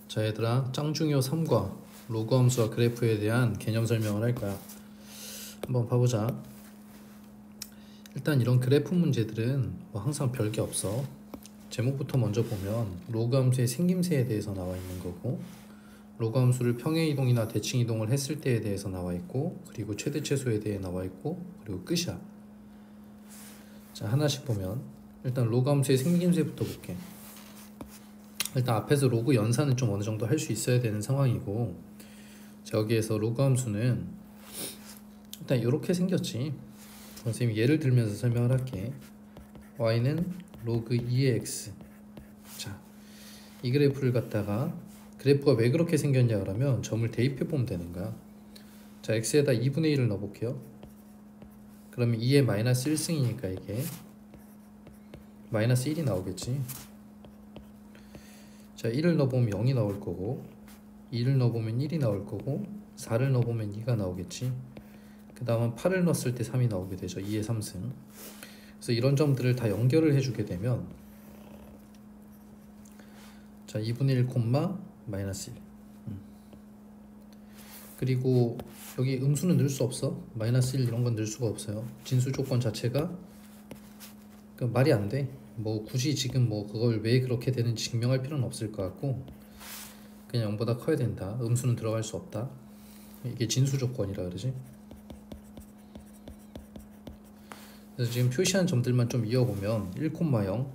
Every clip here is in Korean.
자 얘들아, 짱중요 3과 로그 함수와 그래프에 대한 개념 설명을 할 거야. 한번 봐보자. 일단 이런 그래프 문제들은 뭐 항상 별게 없어. 제목부터 먼저 보면 로그 함수의 생김새에 대해서 나와 있는 거고, 로그 함수를 평행 이동이나 대칭 이동을 했을 때에 대해서 나와 있고, 그리고 최대 최소에 대해 나와 있고, 그리고 끝이야. 자 하나씩 보면 일단 로그 함수의 생김새부터 볼게. 일단 앞에서 로그 연산은 좀 어느 정도 할 수 있어야 되는 상황이고, 자, 여기에서 로그 함수는 일단 이렇게 생겼지. 선생님이 예를 들면서 설명을 할게. y는 로그 2의 x. 자, 이 그래프를 갖다가 그래프가 왜 그렇게 생겼냐 그러면 점을 대입해 보면 되는 거야. 자, x에다 2분의 1을 넣어 볼게요. 그러면 2의 마이너스 1승이니까 이게 마이너스 1이 나오겠지. 자, 1을 넣어보면 0이 나올 거고, 2를 넣어보면 1이 나올 거고, 4를 넣어보면 2가 나오겠지. 그 다음은 8을 넣었을 때 3이 나오게 되죠. 2의 3승. 그래서 이런 점들을 다 연결을 해주게 되면, 자 2분의 1 콤마 마이너스 1. 그리고 여기 음수는 넣을 수 없어. 마이너스 1 이런 건 넣을 수가 없어요. 진수 조건 자체가 말이 안 돼. 뭐 굳이 지금 뭐 그걸 왜 그렇게 되는지 증명할 필요는 없을 것 같고, 그냥 0보다 커야 된다. 음수는 들어갈 수 없다. 이게 진수 조건이라 그러지. 그래서 지금 표시한 점들만 좀 이어보면 1,0,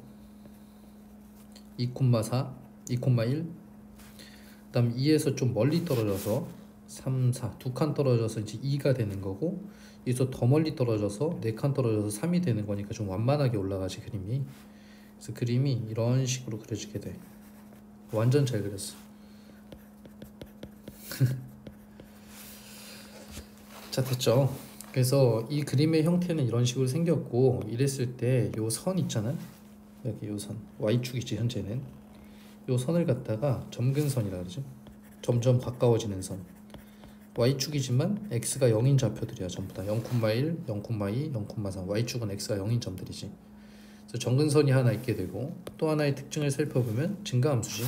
2,4, 2,1, 그 다음 2에서 좀 멀리 떨어져서 3, 4, 두 칸 떨어져서 이제 2가 되는 거고, 여기서 더 멀리 떨어져서 4칸 떨어져서 3이 되는 거니까 좀 완만하게 올라가지 그림이. 그래서 그림이 이런 식으로 그려지게 돼. 완전 잘 그렸어. 자 됐죠. 그래서 이 그림의 형태는 이런 식으로 생겼고, 이랬을 때 요 선 있잖아. 여기 요 선 y축이지 현재는. 요 선을 갖다가 점근선이라 그러지. 점점 가까워지는 선. y축이지만 x가 0인 좌표들이야. 전부 다 0,1, 0,2, 0,3. y축은 x가 0인 점들이지. 그래서 점근선이 하나 있게 되고, 또 하나의 특징을 살펴보면 증가함수지.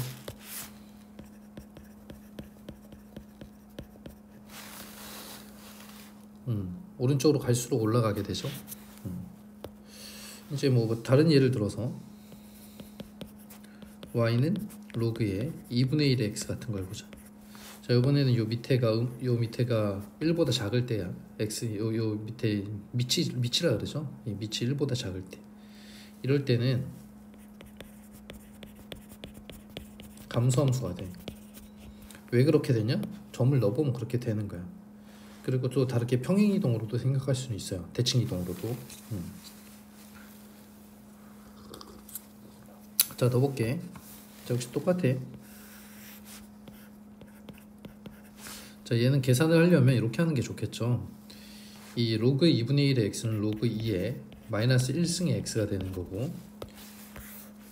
오른쪽으로 갈수록 올라가게 되죠. 이제 뭐 다른 예를 들어서 y는 로그의 2분의 1의 x 같은 걸 보자. 자, 이번에는 요 밑에가 1보다 작을 때야. x 요 밑에 밑이라 그러죠. 이 밑이 1보다 작을 때. 이럴 때는 감소함수가 돼. 왜 그렇게 되냐? 점을 넣어보면 그렇게 되는 거야. 그리고 또 다르게 평행이동으로도 생각할 수는 있어요. 대칭이동으로도. 자, 넣어볼게. 자, 역시 똑같아. 자, 얘는 계산을 하려면 이렇게 하는 게 좋겠죠. 이 로그 2분의 1의 x는 로그 2의 마이너스 1승의 x가 되는 거고,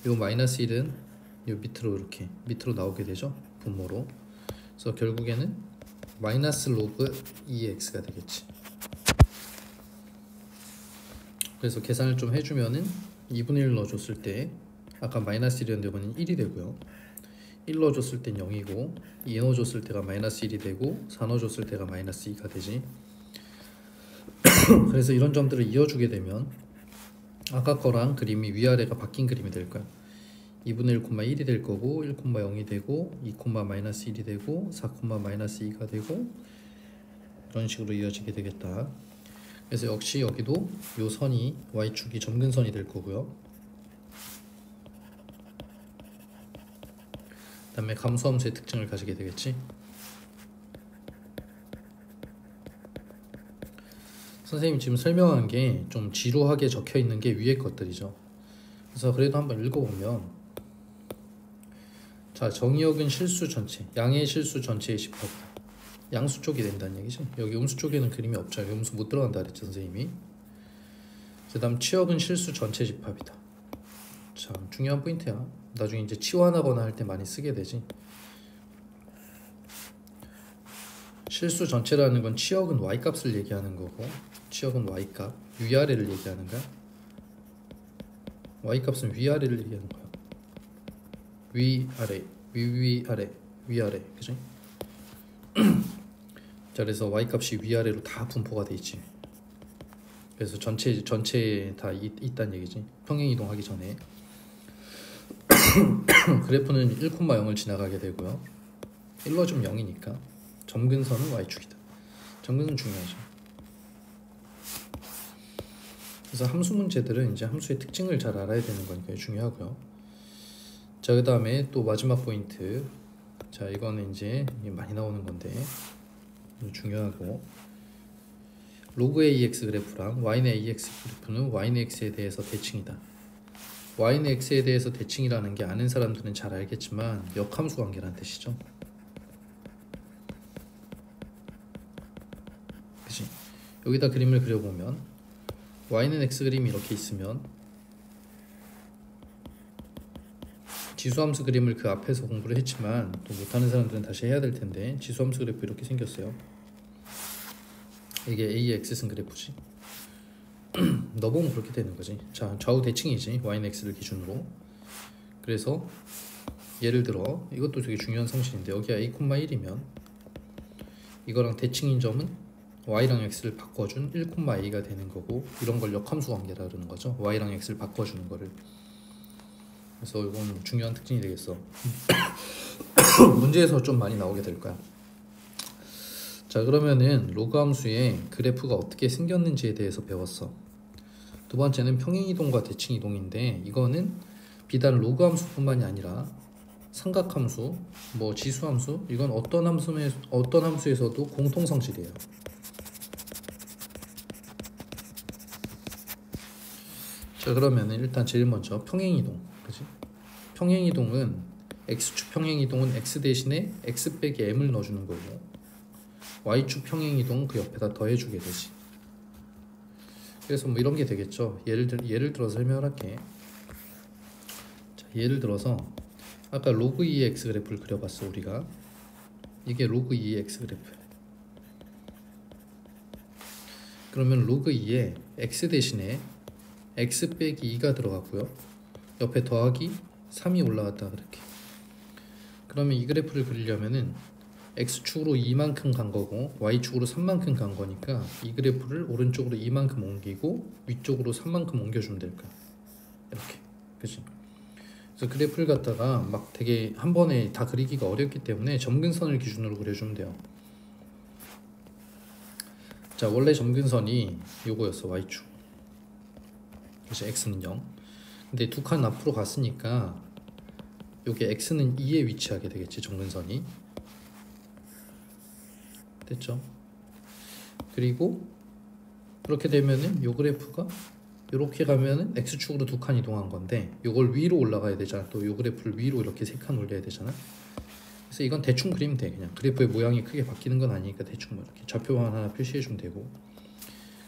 요 마이너스 1은 요 밑으로 이렇게 밑으로 나오게 되죠. 분모로. 그래서 결국에는 마이너스 로그 2의 x가 되겠지. 그래서 계산을 좀 해주면은 2분의 1 넣어줬을 때 아까 마이너스 1이었는데 이번엔 1이 되고요. 1 넣어줬을 땐 0이고, 2 넣어줬을 때가 마이너스 1이 되고, 4 넣어줬을 때가 마이너스 2가 되지. 그래서 이런 점들을 이어주게 되면 아까 거랑 그림이 위아래가 바뀐 그림이 될 거야. 2분의 1, 1이 될 거고, 1, 0이 되고, 2, 마이너스 1이 되고, 4, 마이너스 2가 되고, 이런 식으로 이어지게 되겠다. 그래서 역시 여기도 요 선이 y축이 점근선이 될 거고요. 그 다음에 감소함수의 특징을 가지게 되겠지. 선생님이 지금 설명한 게 좀 지루하게 적혀 있는 게 위에 것들이죠. 그래서 그래도 한번 읽어보면, 자, 정의역은 실수 전체, 양의 실수 전체의 10%. 양수 쪽이 된다는 얘기죠. 여기 음수 쪽에는 그림이 없죠. 여기 음수 못 들어간다 그랬죠 선생님이. 그 다음 치역은 실수 전체 집합이다. 참 중요한 포인트야. 나중에 이제 치환하거나 할 때 많이 쓰게 되지. 실수 전체라는 건 치역은 y값을 얘기하는 거고, 치역은 y값, 위아래를 얘기하는 거야. y값은 위아래를 얘기하는 거야. 위아래, 위아래. 위아래, 그지? 자, 그래서 y 값이 위아래로 다 분포가 돼 있지. 그래서 전체에 다 있다는 얘기지. 평행 이동하기 전에 그래프는 1,0을 지나가게 되고요. 1로 좀 0이니까 점근선은 y축이다. 점근선 중요하죠. 그래서 함수 문제들은 이제 함수의 특징을 잘 알아야 되는 거니까 중요하고요. 자, 그 다음에 또 마지막 포인트. 자, 이거는 이제 많이 나오는 건데 중요하고, 로그 AX 그래프랑 Y는 AX 그래프는 Y는 X에 대해서 대칭이다. Y는 X에 대해서 대칭이라는 게 아는 사람들은 잘 알겠지만 역함수 관계라는 뜻이죠. 그치? 여기다 그림을 그려보면 Y는 X 그림이 이렇게 있으면 지수함수 그림을 그 앞에서 공부를 했지만 또 못하는 사람들은 다시 해야 될 텐데, 지수함수 그래프 이렇게 생겼어요. 이게 AX승 그래프지. 넣어보면 그렇게 되는 거지. 자, 좌우 대칭이지, Y는 X를 기준으로. 그래서 예를 들어 이것도 되게 중요한 상식인데, 여기가 A,1이면 이거랑 대칭인 점은 Y랑 X를 바꿔준 1,A가 되는 거고, 이런 걸 역함수 관계라 그러는 거죠. Y랑 X를 바꿔주는 거를. 그래서 이건 중요한 특징이 되겠어. 문제에서 좀 많이 나오게 될 거야. 자, 그러면은 로그 함수의 그래프가 어떻게 생겼는지에 대해서 배웠어. 두 번째는 평행이동과 대칭이동인데, 이거는 비단 로그 함수뿐만이 아니라 삼각함수, 뭐 지수함수, 이건 어떤 함수에서도 공통성질이에요. 자, 그러면은 일단 제일 먼저 평행이동, 그지? 평행이동은 x축 평행이동은 x 대신에 x 빼기 m을 넣어주는 거고, y축 평행이동은 그 옆에다 더해주게 되지. 그래서 뭐 이런 게 되겠죠. 예를 들어서 설명을 할게. 자, 예를 들어서 아까 로그 2의 x 그래프를 그려봤어 우리가. 이게 로그 2의 x 그래프. 그러면 로그 2에 x 대신에 x 빼기 2가 들어갔고요, 옆에 더하기 3이 올라갔다 그렇게. 그러면 이 그래프를 그리려면은 x축으로 2만큼 간 거고 y축으로 3만큼 간 거니까 이 그래프를 오른쪽으로 2만큼 옮기고 위쪽으로 3만큼 옮겨주면 될 거야. 이렇게. 그치? 그래서 그래프를 갖다가 막 되게 한 번에 다 그리기가 어렵기 때문에 점근선을 기준으로 그려주면 돼요. 자, 원래 점근선이 요거였어, y축. 그래서 x는 0. 근데 두 칸 앞으로 갔으니까 요게 x는 2에 위치하게 되겠지, 점근선이. 됐죠? 그리고 그렇게 되면은 요 그래프가 이렇게 가면은 x축으로 두 칸 이동한 건데, 요걸 위로 올라가야 되잖아. 또 요 그래프를 위로 이렇게 세 칸 올려야 되잖아. 그래서 이건 대충 그리면 돼. 그냥 그래프의 모양이 크게 바뀌는 건 아니니까 대충 뭐 이렇게 좌표만 하나 표시해 주면 되고.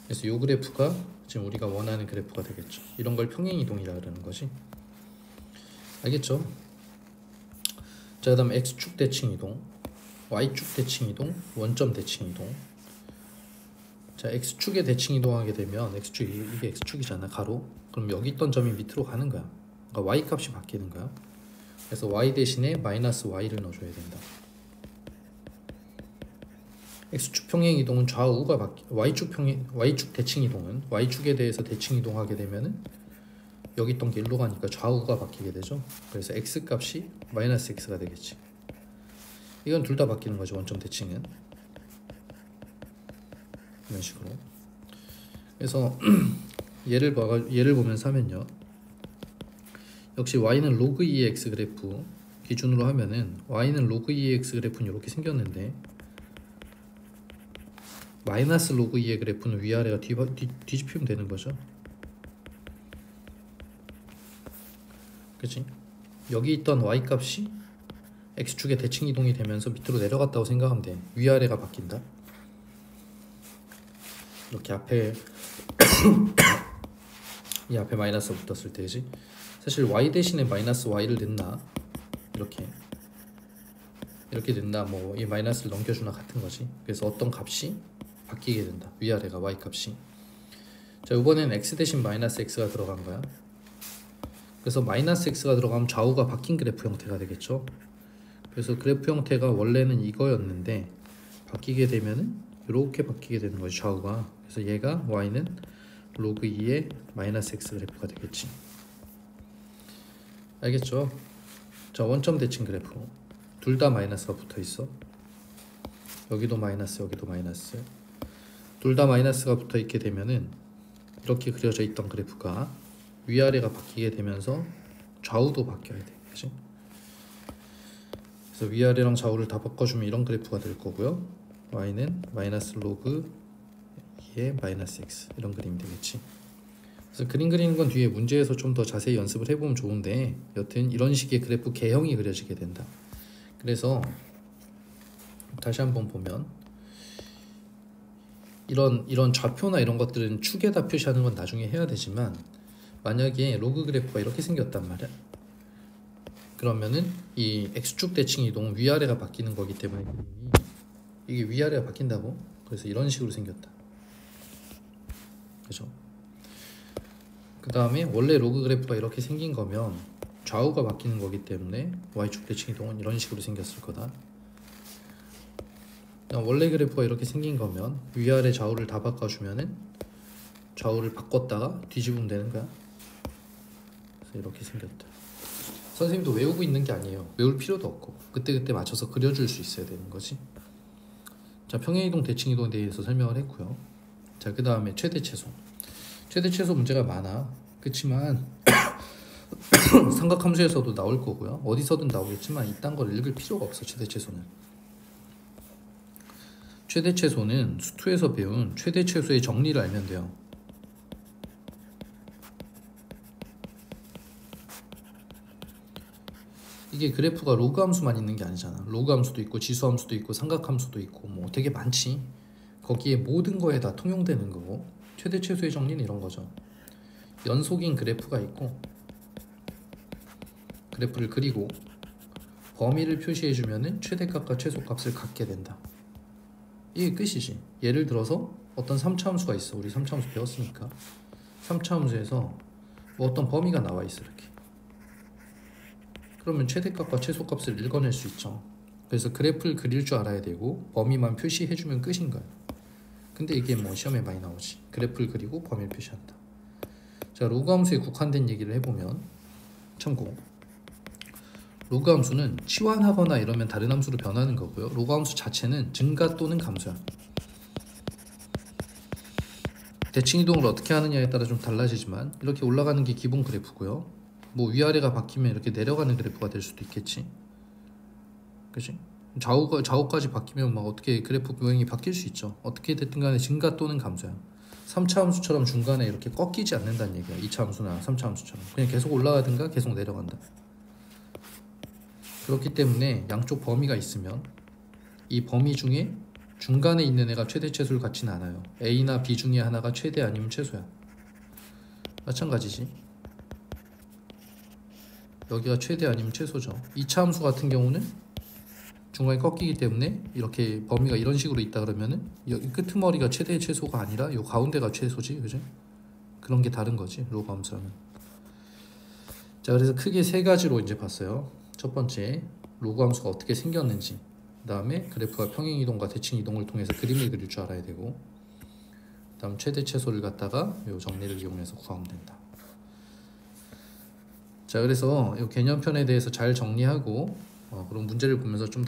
그래서 요 그래프가 지금 우리가 원하는 그래프가 되겠죠. 이런 걸 평행 이동이라 그러는 거지. 알겠죠? 자, 그다음 x축 대칭 이동, y축 대칭 이동, 원점 대칭 이동. 자, x축에 대칭 이동하게 되면 이게 x축이잖아, 가로. 그럼 여기 있던 점이 밑으로 가는 거야. 그러니까 y 값이 바뀌는 거야. 그래서 y 대신에 마이너스 y를 넣어줘야 된다. x축 평행 이동은 좌우가 y축 대칭 이동은 y축에 대해서 대칭 이동하게 되면은 여기 있던 게 1로 가니까 좌우가 바뀌게 되죠. 그래서 x 값이 마이너스 x가 되겠지. 이건 둘 다 바뀌는 거죠, 원점 대칭은. 이런 식으로. 그래서 예를 보면서 하면요, 역시 y는 로그 2의 x 그래프 기준으로 하면은 y는 로그 2의 x 그래프는 이렇게 생겼는데, 마이너스 로그 2의 그래프는 위아래가 뒤집히면 되는 거죠. 그치? 여기 있던 y 값이 x축에 대칭 이동이 되면서 밑으로 내려갔다고 생각하면 돼. 위아래가 바뀐다. 이렇게 앞에 이 앞에 마이너스가 붙었을 때지. 사실 y 대신에 마이너스 y를 넣나, 이렇게 넣나, 뭐 이 마이너스를 넘겨주나 같은 거지. 그래서 어떤 값이 바뀌게 된다, 위아래가 y 값이. 자, 이번엔 x 대신 마이너스 x가 들어간 거야. 그래서 마이너스 x가 들어가면 좌우가 바뀐 그래프 형태가 되겠죠. 그래서 그래프 형태가 원래는 이거였는데 바뀌게 되면은 이렇게 바뀌게 되는 거죠, 좌우가. 그래서 얘가 y는 로그 2의 마이너스 x 그래프가 되겠지. 알겠죠? 자, 원점 대칭 그래프 둘 다 마이너스가 붙어 있어. 여기도 마이너스, 여기도 마이너스. 둘 다 마이너스가 붙어 있게 되면은 이렇게 그려져 있던 그래프가 위아래가 바뀌게 되면서 좌우도 바뀌어야 돼, 그치? 그래서 위아래랑 좌우를 다 바꿔주면 이런 그래프가 될 거고요. y는 마이너스 로그 2의 마이너스 x 이런 그림이 되겠지. 그래서 그림 그리는 건 뒤에 문제에서 좀 더 자세히 연습을 해보면 좋은데, 여튼 이런 식의 그래프 개형이 그려지게 된다. 그래서 다시 한번 보면 이런 좌표나 이런 것들은 축에다 표시하는 건 나중에 해야 되지만, 만약에 로그 그래프가 이렇게 생겼단 말이야. 그러면은 이 x축 대칭 이동은 위아래가 바뀌는 거기 때문에 이게 위아래가 바뀐다고. 그래서 이런 식으로 생겼다. 그죠? 그 다음에 원래 로그 그래프가 이렇게 생긴 거면 좌우가 바뀌는 거기 때문에 y축 대칭 이동은 이런 식으로 생겼을 거다. 원래 그래프가 이렇게 생긴 거면 위아래 좌우를 다 바꿔주면은 좌우를 바꿨다가 뒤집으면 되는 거야. 그래서 이렇게 생겼다. 선생님도 외우고 있는 게 아니에요. 외울 필요도 없고 그때그때 맞춰서 그려줄 수 있어야 되는 거지. 자, 평행이동 대칭이동에 대해서 설명을 했고요. 자, 그 다음에 최대 최소. 최대 최소 문제가 많아. 그렇지만 삼각함수에서도 나올 거고요. 어디서든 나오겠지만 이딴 걸 읽을 필요가 없어. 최대 최소는. 최대 최소는 수투에서 배운 최대 최소의 정리를 알면 돼요. 이게 그래프가 로그 함수만 있는 게 아니잖아. 로그 함수도 있고 지수 함수도 있고 삼각함수도 있고 뭐 되게 많지. 거기에 모든 거에 다 통용되는 거고, 최대 최소의 정리는 이런 거죠. 연속인 그래프가 있고 그래프를 그리고 범위를 표시해 주면은 최대값과 최소값을 갖게 된다. 이게 끝이지. 예를 들어서 어떤 3차 함수가 있어. 우리 3차 함수 배웠으니까 3차 함수에서 뭐 어떤 범위가 나와 있어. 이렇게. 그러면 최대값과 최소값을 읽어낼 수 있죠. 그래서 그래프를 그릴 줄 알아야 되고 범위만 표시해 주면 끝인 거야. 근데 이게 뭐 시험에 많이 나오지. 그래프를 그리고 범위를 표시한다. 자, 로그 함수에 국한된 얘기를 해보면, 참고 로그 함수는 치환하거나 이러면 다른 함수로 변하는 거고요. 로그 함수 자체는 증가 또는 감소야. 대칭 이동을 어떻게 하느냐에 따라 좀 달라지지만 이렇게 올라가는 게 기본 그래프고요. 뭐 위아래가 바뀌면 이렇게 내려가는 그래프가 될 수도 있겠지. 그치? 좌우까지 바뀌면 막 어떻게 그래프 모양이 바뀔 수 있죠. 어떻게 됐든 간에 증가 또는 감소야. 3차 함수처럼 중간에 이렇게 꺾이지 않는다는 얘기야. 2차 함수나 3차 함수처럼 그냥 계속 올라가든가 계속 내려간다. 그렇기 때문에 양쪽 범위가 있으면 이 범위 중에 중간에 있는 애가 최대 최소를 갖지는 않아요. A나 B 중에 하나가 최대 아니면 최소야. 마찬가지지. 여기가 최대 아니면 최소죠. 2차 함수 같은 경우는 중간에 꺾이기 때문에 이렇게 범위가 이런 식으로 있다 그러면은 여기 끄트머리가 최대 최소가 아니라 요 가운데가 최소지. 그죠? 그런 게 다른 거지, 로그 함수는. 자, 그래서 크게 세 가지로 이제 봤어요. 첫 번째, 로그 함수가 어떻게 생겼는지. 그 다음에 그래프가 평행이동과 대칭이동을 통해서 그림을 그릴 줄 알아야 되고, 그 다음 최대 최소를 갖다가 요 정리를 이용해서 구하면 된다. 자, 그래서 이 개념편에 대해서 잘 정리하고 그런 문제를 보면서 좀